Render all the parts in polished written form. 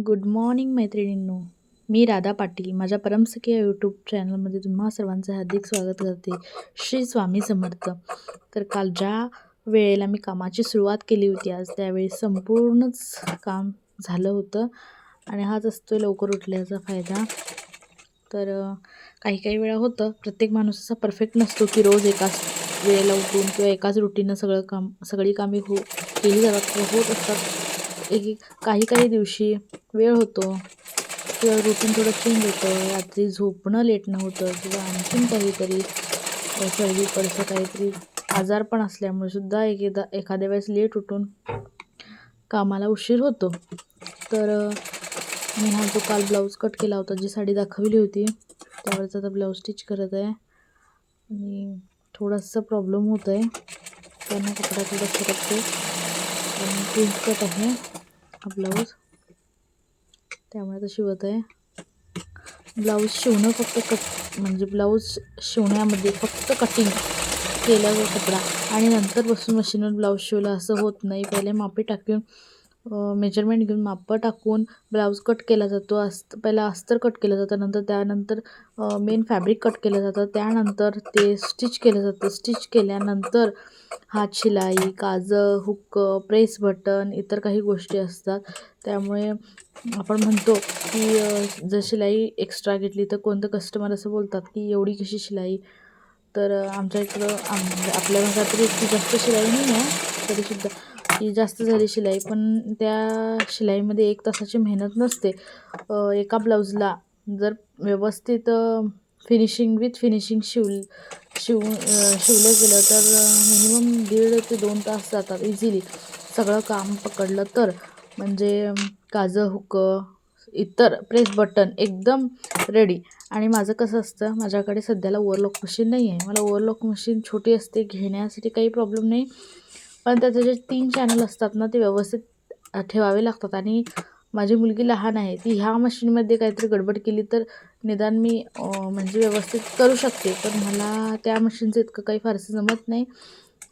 Good morning मैत्रिणींनो. मी राधा पाटील. माझ्या परमसखी या यूट्यूब चॅनलमध्ये तुम्हा सर्वांचं हार्दिक स्वागत करते. श्री स्वामी समर्थ. तर काल ज्या वेळेला मी कामाची सुरुवात केली होती आज त्यावेळी संपूर्णच काम झालं होतं आणि हाच असतो लवकर उठल्याचा फायदा. तर काही काही वेळा होतं, प्रत्येक माणूस असा परफेक्ट नसतो की रोज एकाच वेळेला उठून किंवा एकाच रुटीनं सगळी कामे केली जातात होत असतात. काही दिवशी वेळ होतो किंवा रुटीन थोडं चेंज होतं, रात्री झोपणं लेटनं होतं किंवा आणखीन काहीतरी सर्दी पडसं काहीतरी आजारपण असल्यामुळे सुद्धा एखाद्या वेळेस लेट उठून कामाला उशीर होतो. तर मी हा जो काल ब्लाऊज कट केला होता, जी साडी दाखवली होती त्यावरचा आता ब्लाऊज स्टिच करत आहे आणि थोडासा प्रॉब्लेम होत आहे, त्यांना कपडा थोडा सरकतो आणि प्रिंट कट आहे हा ब्लाऊज, त्यामुळे आता शिवत आहे. ब्लाऊज शिवणं फक्त म्हणजे ब्लाऊज शिवण्यामध्ये फक्त कटिंग केल्यावर कपडा आणि नंतर बसून मशीनवर ब्लाऊज शिवला असं होत नाही. पहिले मापी टाकून मेजरमेंट घेऊन मापं टाकून ब्लाऊज कट केला जातो. पहिला अस्तर कट केलं जातं, त्यानंतर मेन फॅब्रिक कट केलं जातं, त्यानंतर ते स्टिच केलं जातं. स्टिच केल्यानंतर हात शिलाई, काजं, हुक, प्रेस बटन इतर काही गोष्टी असतात. त्यामुळे आपण म्हणतो की जर शिलाई एक्स्ट्रा घेतली तर कोणतं कस्टमर असं बोलतात की एवढी कशी शिलाई. तर आमच्या इकडं आपल्या भागात तरी इतकी जास्त शिलाई नाही आहे, तरीसुद्धा की जास्त झाली शिलाई, पण त्या शिलाईमध्ये 1 तासाची मेहनत नसते. एका ब्लाऊजला जर व्यवस्थित विथ फिनिशिंग शिवलं गेलं तर मिनिमम 1.5 ते 2 तास जातात इझिली सगळं काम पकडलं तर. म्हणजे काजं, हुकं, इतर प्रेस बटन एकदम रेडी. आणि माझं कसं असतं, माझ्याकडे सध्याला ओव्हरलॉक मशीन नाही आहे. मला ओव्हरलॉक मशीन छोटी असते, घेण्यासाठी काही प्रॉब्लेम नाही, पण त्याचे जे 3 चॅनल असतात ना ते व्यवस्थित ठेवावे लागतात. आणि माझी मुलगी लहान आहे, ती ह्या मशीनमध्ये काहीतरी गडबड केली तर निदान मी म्हणजे व्यवस्थित करू शकते, पण मला त्या मशीनचं इतकं काही फारसं जमत नाही.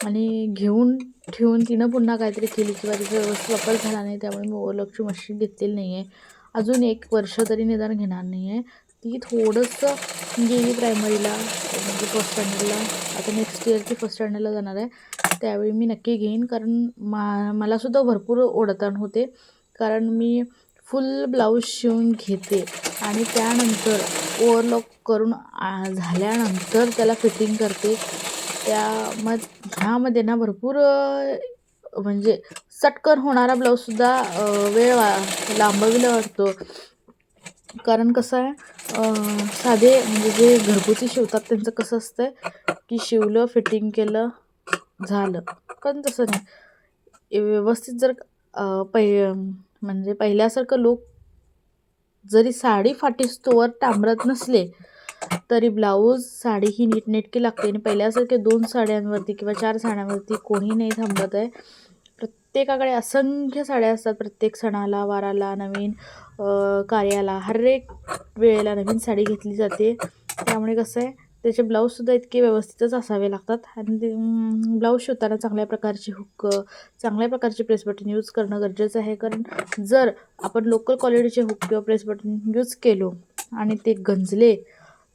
आणि घेऊन ठेवून तिनं पुन्हा काहीतरी केली किंवा तिचा व्यवस्थित वापर झाला नाही, त्यामुळे मी ओव्हरलॉकची मशीन घेतलेली नाही आहे. अजून 1 वर्ष तरी निदान घेणार नाही आहे. ती थोडंसं गेली प्रायमरीला, म्हणजे फर्स्ट स्टँडर्डला, आता नेक्स्ट इयरची फर्स्ट स्टँडर्डला जाणार आहे, त्यावेळी मी नक्की घेईन. कारण मलासुद्धा भरपूर ओढताण होते, कारण मी फुल ब्लाऊज शिवून घेते आणि त्यानंतर ओव्हरलॉक करून झाल्यानंतर त्याला फिटिंग करते. ह्यामध्ये ना भरपूर म्हणजे चटकन होणारा ब्लाऊजसुद्धा लांबविला वाटतो. कारण कसं आहे, साधे म्हणजे जे घरगुती शिवतात त्यांचं कसं असतं की शिवलं, फिटिंग केलं, झालं. पण तसं नाही. व्यवस्थित जर म्हणजे पहिल्यासारखं लोक जरी साडी फाटीस्तोवर टांबरत नसले तरी साडी ही नीटनेटकी लागते. आणि पहिल्यासारखे 2 साड्यांवरती किंवा 4 साड्यांवरती कोणी नाही थांबत आहे. प्रत्येकाकडे असंख्य साड्या असतात. प्रत्येक सणाला, वाराला, नवीन कार्याला, हर एक वेळेला नवीन साडी घेतली जाते. त्यामुळे कसं आहे, त्याचे ब्लाऊजसुद्धा इतके व्यवस्थितच असावे लागतात. आणि ते ब्लाऊज शिवताना चांगल्या प्रकारचे हुक, चांगल्या प्रकारचे प्रेस बटन यूज करणं गरजेचं आहे. कारण जर आपण लोकल क्वालिटीचे हुक किंवा प्रेस बटन यूज केलो आणि ते गंजले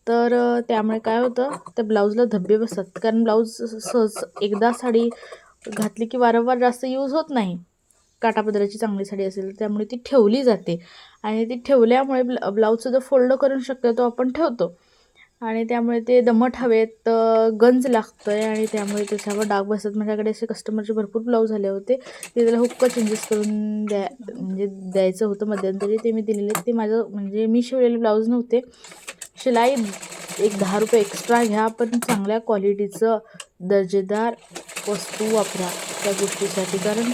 तर त्यामुळे काय होतं, त्या ब्लाऊजला धब्बे बसतात. कारण ब्लाऊज सहज एकदा साडी घातली की वारंवार जास्त यूज होत नाही. काठापदराची चांगली साडी असेल त्यामुळे ती ठेवली जाते आणि ती ठेवल्यामुळे ब्लाऊजसुद्धा फोल्ड करून शक्यतो आपण ठेवतो आणि त्यामुळे ते दमट हवेत गंज लागतं आहे आणि त्यामुळे त्याच्यावर डाग बसतात. माझ्याकडे असे कस्टमरचे भरपूर ब्लाऊज झाले होते, ते त्याला हुक्क चेंजेस करून म्हणजे द्यायचं होतं मध्यंतरी, ते मी दिलेले. ते माझं म्हणजे मी शिवलेले ब्लाऊज नव्हते. शिलाई एक 10 रुपये एक्स्ट्रा घ्या, पण चांगल्या क्वालिटीचं दर्जेदार वस्तू वापरा त्या गोष्टीसाठी. कारण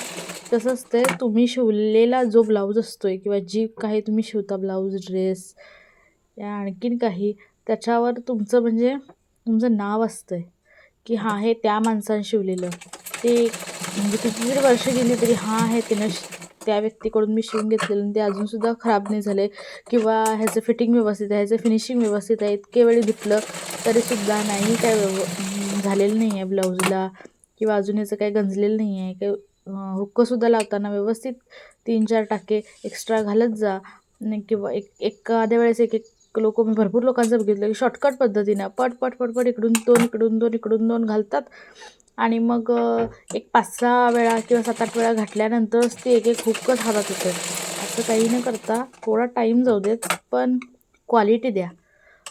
कसं असतं आहे, तुम्ही शिवलेला जो ब्लाऊज असतो आहे किंवा जी काही तुम्ही शिवता ब्लाऊज, ड्रेस या आणखीन काही, त्याच्यावर तुमचं म्हणजे तुमचं नाव असतं आहे की हां, हे त्या माणसानं शिवलेलं. ते म्हणजे किती जरी वर्ष गेली तरी हां, हे त्या व्यक्तीकडून मी शिवून घेतलेलं आणि ते अजूनसुद्धा खराब नाही झाले किंवा ह्याचं फिटिंग व्यवस्थित आहे, ह्याचं फिनिशिंग व्यवस्थित आहे. इतके वेळी धुतलं तरीसुद्धा नाही काय झालेलं नाही आहे ब्लाऊजला किंवा अजून ह्याचं काही गंजलेलं नाही आहे. काही हुक्कसुद्धा लावताना व्यवस्थित 3-4 टाके एक्स्ट्रा घालत जा. किंवा एखाद्या वेळेस एक लोक मी भरपूर लोकांचं बघितलं की शॉर्टकट पद्धतीनं पट इकडून 2 इकडून 2 इकडून 2 घालतात आणि मग एक 5-6 वेळा किंवा 7-8 वेळा घातल्यानंतरच ती एक हुकच हातात येते. असं काही न करता थोडा टाईम जाऊ देत, पण क्वालिटी द्या.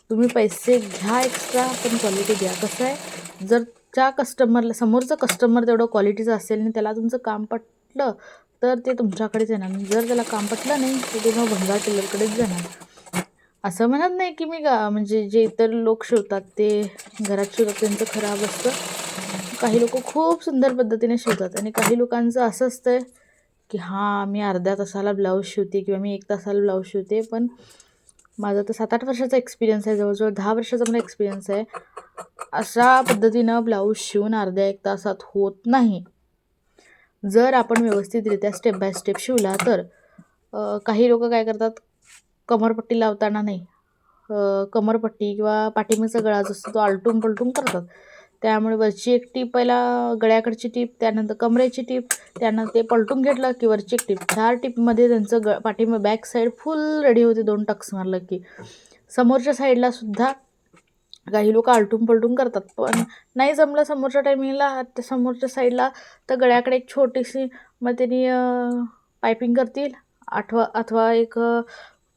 तुम्ही पैसे घ्या एक्स्ट्रा, पण क्वालिटी द्या. कसं आहे, जर त्या कस्टमरला, समोरचं कस्टमर तेवढं क्वालिटीचं असेल आणि त्याला तुमचं काम पटलं तर ते तुमच्याकडेच येणार. जर त्याला काम पटलं नाही तर ते मग भंगार टेलरकडेच जाणार. असं म्हणत नाही की मी म्हणजे जे इतर लोक शिवतात ते घरात शिवतात त्यांचं खराब असतं. काही लोक खूप सुंदर पद्धतीने शिवतात आणि काही लोकांचं असं असतं की हां, मी अर्ध्या तासाला ब्लाऊज शिवते किंवा मी 1 तासाला ब्लाऊज शिवते. पण माझा तर 7-8 वर्षाचा एक्सपिरियन्स आहे, जवळजवळ 10 वर्षाचा मला एक्सपिरियन्स आहे. अशा पद्धतीनं ब्लाऊज शिवून अर्ध्या 1 तासात होत नाही. जर आपण व्यवस्थितरित्या स्टेप बाय स्टेप शिवला तर. काही लोक काय करतात, कमरपट्टी लावताना नाही, कमरपट्टी किंवा पाठीमागचा गळा जो असतो तो आलटून पलटून करतात. त्यामुळे वरची एक टीप, पहिला गळ्याकडची टीप, त्यानंतर कमरेची टीप, त्यानंतर ते पलटून घेतलं की वरची एक टीप, 4 टीपमध्ये त्यांचं पाठीमाग बॅक साईड फुल रेडी होते. 2 टक्स मारलं की. समोरच्या साईडला सुद्धा काही लोक आलटून पलटून करतात. पण नाही जमलं समोरच्या टायमिंगला, समोरच्या साईडला, तर गळ्याकडे एक छोटीशी मग त्यांनी पायपिंग करतील अथवा एक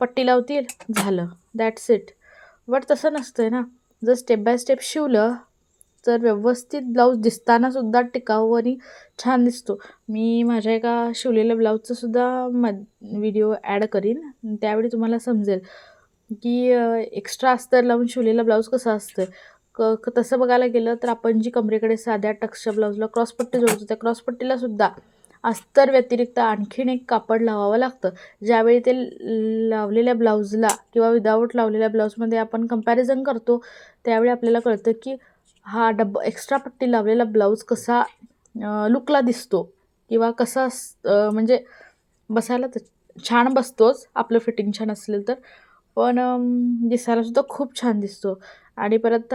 पट्टी लावतील, झालं, दॅट्स इट. बट तसं नसतं आहे ना. जर स्टेप बाय स्टेप शिवलं तर व्यवस्थित ब्लाऊज दिसताना सुद्धा टिकाऊ आणि छान दिसतो. मी माझ्या एका शिवलेल्या ब्लाऊजचं सुद्धा व्हिडिओ ॲड करीन, त्यावेळी तुम्हाला समजेल की एक्स्ट्रा अस्तर लावून शिवलेला ब्लाऊज कसा असतं. तसं बघायला गेलं तर आपण जी कमरेकडे साध्या टक्सच्या ब्लाऊजला क्रॉसपट्टी जोडतो, त्या क्रॉसपट्टीला सुद्धा अस्तर व्यतिरिक्त आणखीन एक कापड लावावं लागतं. ज्यावेळी ते लावलेल्या ब्लाऊजला किंवा विदाऊट लावलेल्या ब्लाऊजमध्ये आपण कंपॅरिझन करतो, त्यावेळी आपल्याला कळतं की हा एक्स्ट्रा पट्टी लावलेला ब्लाऊज कसा लुकला दिसतो किंवा कसा म्हणजे बसायला तर छान बसतोच, आपलं फिटिंग छान असेल तर, पण दिसायला सुद्धा खूप छान दिसतो. आणि परत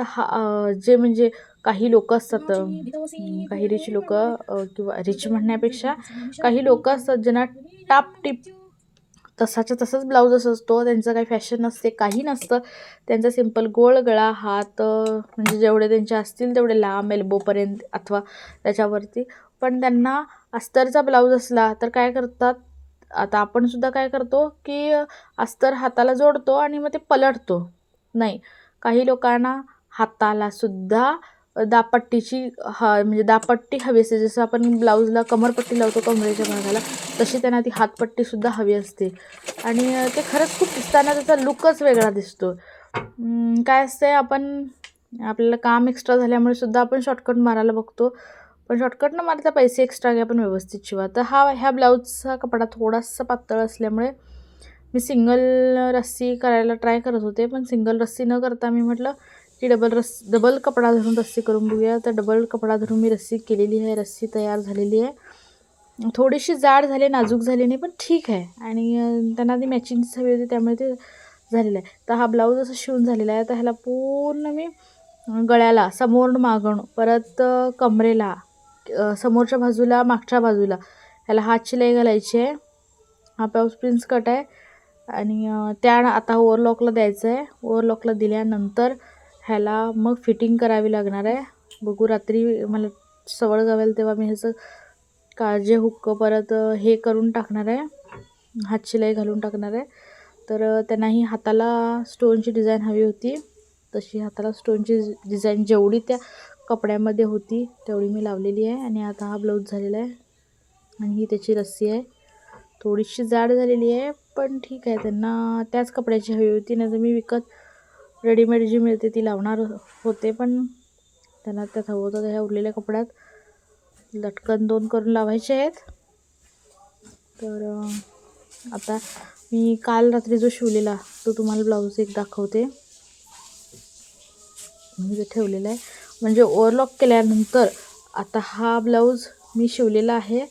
जे म्हणजे काही लोक असतात, काही रिच लोक, किंवा रिच म्हणण्यापेक्षा काही लोक असतात ज्यांना टापटीप तसाच्या तसाच ब्लाऊज असतो. त्यांचं काही फॅशन नसते, काही नसतं. त्यांचा सिंपल गोल गळा, हात म्हणजे जेवढे त्यांचे असतील तेवढे लांब एल्बोपर्यंत अथवा त्याच्यावरती. पण त्यांना अस्तरचा ब्लाऊज असला तर काय करतात, आता आपण सुद्धा काय करतो की अस्तर हाताला जोडतो आणि मग ते पलटतो. नाही, काही लोकांना हाताला सुद्धा दापट्टीची म्हणजे दापट्टी हवी असते. जसं आपण ब्लाऊजला कमरपट्टी लावतो कमरेच्या भागाला, तशी त्यांना ती हातपट्टीसुद्धा हवी असते. आणि ते खरंच खूप दिसताना त्याचा लुकच वेगळा दिसतो. काय असतं, आपल्याला काम एक्स्ट्रा झाल्यामुळे सुद्धा आपण शॉर्टकट मारायला बघतो. पण शॉर्टकट न मारता पैसे एक्स्ट्रा घ्या, पण व्यवस्थित शिवा. तर ह्या ब्लाऊजचा कपडा थोडासा पातळ असल्यामुळे मी सिंगल रस्सी करायला ट्राय करत होते, पण सिंगल रस्सी न करता मी म्हटलं की डबल कपडा धरून रस्सी करून बघूया. तर डबल कपडा धरून मी रस्सी केलेली आहे. रस्सी तयार झालेली आहे. थोडीशी जाड झाली, नाजूक झाली नाही, पण ठीक आहे. आणि त्यांना ती मॅचिंगची हवी होती त्यामुळे ते झालेलं आहे. तर हा ब्लाऊज असं शिवून झालेला आहे. तर ह्याला पूर्ण मी गळ्याला समोर मागून, परत कमरेला, समोरच्या बाजूला, मागच्या बाजूला ह्याला हात शिलाई घालायची आहे. हा पाऊस प्रिन्स कट आहे. आणि आता ओव्हरलॉकला द्यायचं आहे. ओव्हरलॉकला दिल्यानंतर ह्याला मग फिटिंग करावी लागणार आहे. बघू, रात्री मला सवड गावेल तेव्हा मी ह्याचं काळजी हुक्क परत हे करून टाकणार आहे, हातशिलाई घालून टाकणार आहे. तर त्यांनाही हाताला स्टोनची डिझाईन हवी होती, तशी हाताला स्टोनची डिझाईन जेवढी त्या कपड्यामध्ये होती तेवढी मी लावलेली आहे. आणि आता हा ब्लाऊज झालेला आहे आणि ही त्याची रस्सी आहे. थोडीशी जाड झालेली आहे, पण ठीक आहे. त्यांना त्याच कपड्याची हवी होती, नाही तर मी विकत रेडीमेड जी मिळते ती लावणार होते. पण त्यांना त्यात हवं होतं. ह्या उरलेल्या कपड्यात लटकन 2 करून लावायचे आहेत. तर आता मी काल रात्री जो शिवलेला तो तुम्हाला ब्लाऊज एक दाखवते. मी जे ठेवलेला आहे म्हणजे ओव्हरलॉक केल्यानंतर आता हा ब्लाऊज मी शिवलेला आहे.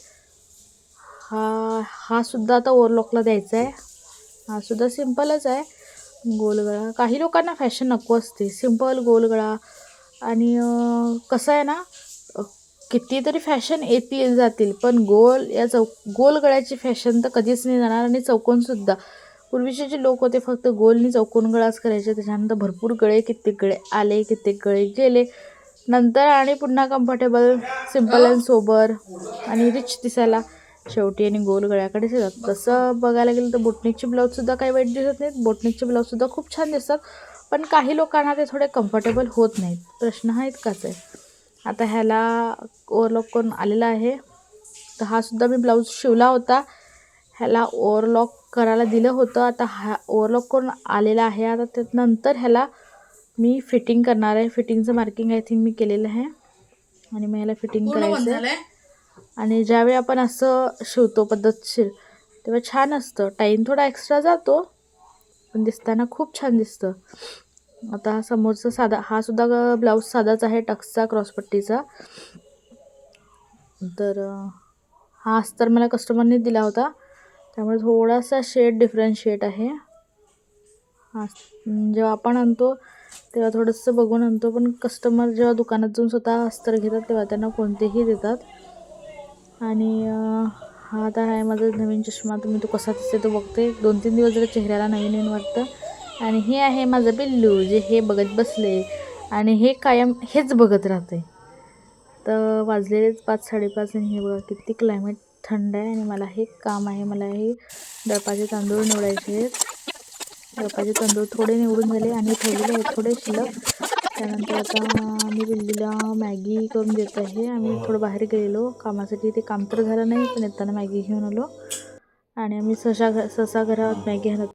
हा सुद्धा आता ओव्हरलॉकला द्यायचा आहे. हा सुद्धा सिंपलच आहे, गोलगळा. काही लोकांना फॅशन नको असते, सिंपल गोलगळा. आणि कसं आहे ना, कितीतरी फॅशन येतील जातील, पण गोल गळ्याची फॅशन तर कधीच नाही जाणार. आणि चौकोनसुद्धा पूर्वीचे जे लोक होते फक्त गोलनी चौकोन गळाच करायचे. त्याच्यानंतर भरपूर गळे, कित्येक गळे आले, कित्येक गळे गेले नंतर, आणि पुन्हा कम्फर्टेबल, सिम्पल अँड सोबर आणि रिच दिसायला शेवटी आणि गोल गळ्याकडेच येतात. तसं बघायला गेलं तर बोटनेकचे ब्लाऊजसुद्धा काही वाईट दिसत नाहीत. बोटनेकचे ब्लाऊजसुद्धा खूप छान दिसतात, पण काही लोकांना ते थोडे कम्फर्टेबल होत नाहीत. प्रश्न हा इतकाच आहे. आता ह्याला ओव्हरलॉक करून आलेला आहे, तर हा सुद्धा मी ब्लाऊज शिवला होता. ह्याला ओव्हरलॉक करायला दिलं होतं. आता हा ओव्हरलॉक करून आलेला आहे. आता त्यानंतर ह्याला मी फिटिंग करणार आहे. फिटिंगचं मार्किंग आय थिंक मी केलेलं आहे आणि मग ह्याला फिटिंग करायचं आहे. आणि ज्यावेळी आपण असं शिवतो पद्धतशीर तेव्हा छान असतं. टाईम थोडा एक्स्ट्रा जातो, पण दिसताना खूप छान दिसतं. आता हा समोरचा साधा, हा सुद्धा ब्लाऊज साधाच आहे, टक्सचा क्रॉसपट्टीचा. तर हा अस्तर मला कस्टमरने दिला होता, त्यामुळे थोडासा शेड डिफरन्शिएट आहे. हा जेव्हा आपण आणतो तेव्हा थोडंसं बघून आणतो, पण कस्टमर जेव्हा दुकानात जाऊन स्वतः अस्तर घेतात तेव्हा त्यांना कोणतेही देतात. आणि हा आता आहे माझा नवीन चष्मा. तुम्ही तो कसा दिसते तो बघते. 2-3 दिवस जरा चेहऱ्याला नवीन नवीन वाटतं. आणि हे आहे माझं पिल्लू, जे हे बघत बसले आणि हे कायम हेच बघत राहते. तर वाजलेलेच 5-5:30 आणि हे बघा किती क्लायमेट थंड आहे. आणि मला हे काम आहे, मला हे दळपाचे तांदूळ निवडायचे आहेत. दळपाचे तांदूळ थोडे निवडून झाले आणि ठेवलेले आहेत थोडे शिल्लक. त्यानंतर आता मी पिल्लूला मॅगी करून देत आहे. आम्ही थोडं बाहेर गेलेलो कामासाठी, ते काम तर झालं नाही, पण येताना मॅगी घेऊन आलो. आणि आम्ही सहसा घरात मॅगी आणत